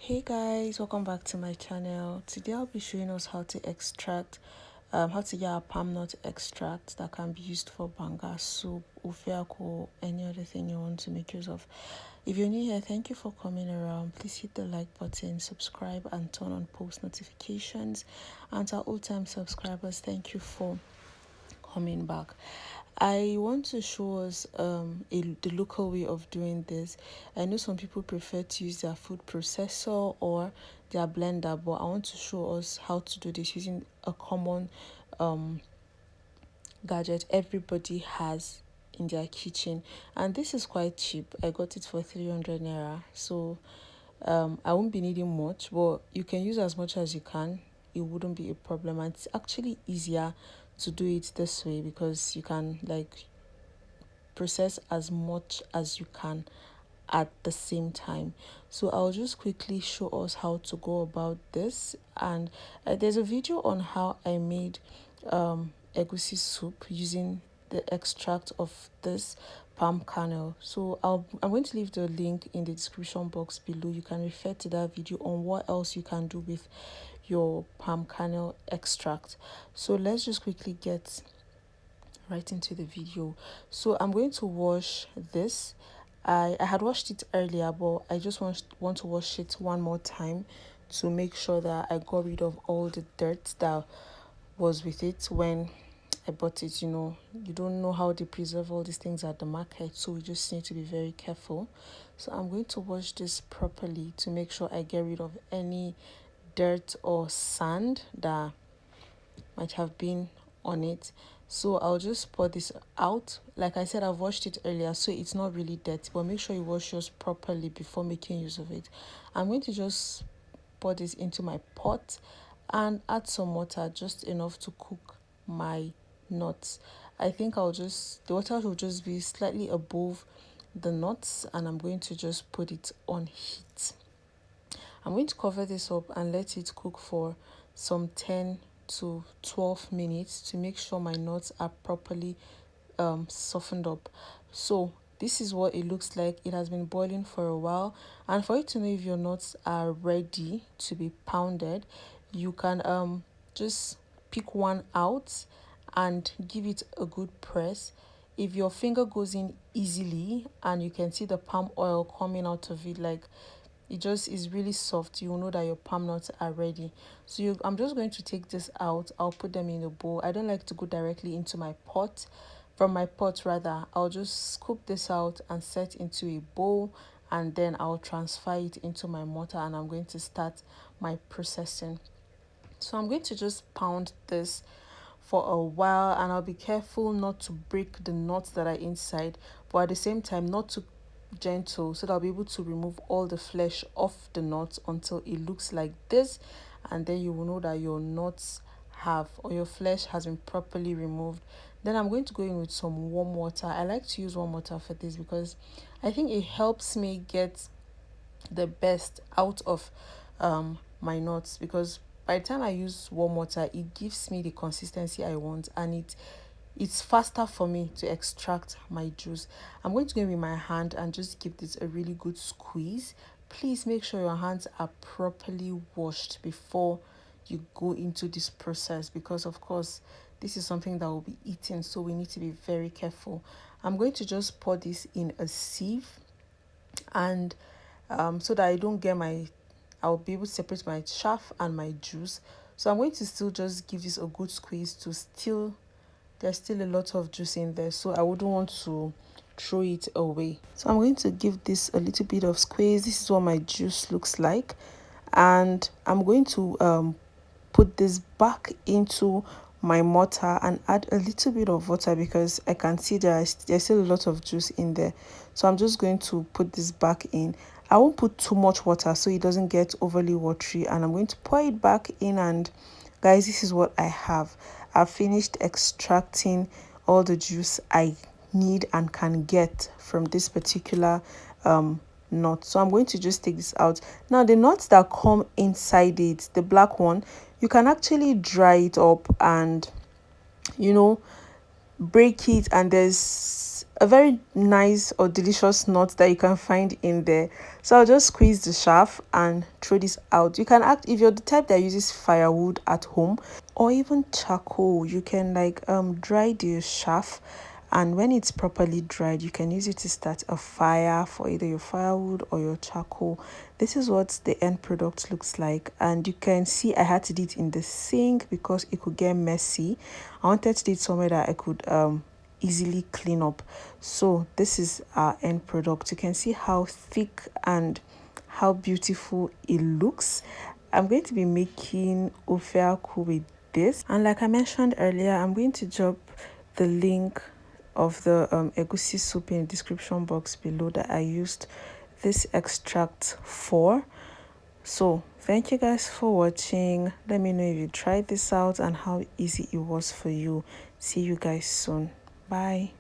Hey guys, welcome back to my channel. Today I'll be showing us how to extract how to get a palm nut extract that can be used for banga soup, ufiako, or any other thing you want to make use of. If you're new here, thank you for coming around. Please hit the like button, subscribe, and turn on post notifications. And to our old-time subscribers, thank you for coming back. I want to show us the local way of doing this. I know some people prefer to use their food processor or their blender, but I want to show us how to do this using a common um gadget everybody has in their kitchen. And this is quite cheap. I got it for 300 naira, so I won't be needing much, but you can use as much as you can. It wouldn't be a problem, and it's actually easier to do it this way because you can like process as much as you can at the same time. So I'll just quickly show us how to go about this. And there's a video on how I made egusi soup using the extract of this palm kernel. So I'm going to leave the link in the description box below. You can refer to that video on what else you can do with your palm kernel extract. So let's just quickly get right into the video. So I'm going to wash this. I had washed it earlier, but I just want to wash it one more time to make sure that I got rid of all the dirt that was with it when I bought it. You don't know how they preserve all these things at the market, so we just need to be very careful. So I'm going to wash this properly to make sure I get rid of any dirt or sand that might have been on it. So I'll just pour this out. Like I said, I've washed it earlier, so it's not really dirty, but make sure you wash yours properly before making use of it. I'm going to just pour this into my pot and add some water, just enough to cook my nuts. I think the water will just be slightly above the nuts, and I'm going to just put it on heat. I'm going to cover this up and let it cook for some 10 to 12 minutes to make sure my nuts are properly softened up. So this is what it looks like. It has been boiling for a while, and for you to know if your nuts are ready to be pounded, you can just pick one out and give it a good press. If your finger goes in easily and you can see the palm oil coming out of it, like it just is really soft, you will know that your palm nuts are ready. So I'm just going to take this out. I'll put them in a bowl. I don't like to go directly into my pot. From my pot rather, I'll just scoop this out and set into a bowl, and then I'll transfer it into my mortar, and I'm going to start my processing. So I'm going to just pound this for a while, and I'll be careful not to break the nuts that are inside, but at the same time not too gentle, so that I'll be able to remove all the flesh off the nuts until it looks like this, and then you will know that your nuts have, or your flesh has been properly removed. Then I'm going to go in with some warm water. I like to use warm water for this because I think it helps me get the best out of my nuts, because by the time I use warm water, it gives me the consistency I want, and it's faster for me to extract my juice. I'm going to go in with my hand and just give this a really good squeeze. Please make sure your hands are properly washed before you go into this process, because of course this is something that will be eaten, so we need to be very careful. I'm going to just pour this in a sieve, and so that I'll be able to separate my chaff and my juice. So I'm going to still just give this a good squeeze to still, there's still a lot of juice in there, so I wouldn't want to throw it away. So I'm going to give this a little bit of squeeze. This is what my juice looks like, and I'm going to put this back into my mortar and add a little bit of water, because I can see there's still a lot of juice in there. So I'm just going to put this back in. I won't put too much water so it doesn't get overly watery, and I'm going to pour it back in. And guys, this is what I have. I've finished extracting all the juice I need and can get from this particular nut. So I'm going to just take this out. Now the nuts that come inside it, the black one, you can actually dry it up and break it, and there's a very nice or delicious nut that you can find in there. So I'll just squeeze the shaft and throw this out. You can act if you're the type that uses firewood at home or even charcoal, you can like dry the shaft, and when it's properly dried you can use it to start a fire for either your firewood or your charcoal. This is what the end product looks like, and you can see I had to do it in the sink because it could get messy. I wanted to do it somewhere that I could easily clean up. So this is our end product. You can see how thick and how beautiful it looks. I'm going to be making ofe akwu with this, and like I mentioned earlier, I'm going to drop the link of the egusi soup in the description box below that I used this extract for. So thank you guys for watching. Let me know if you tried this out and how easy it was for you. See you guys soon. Bye.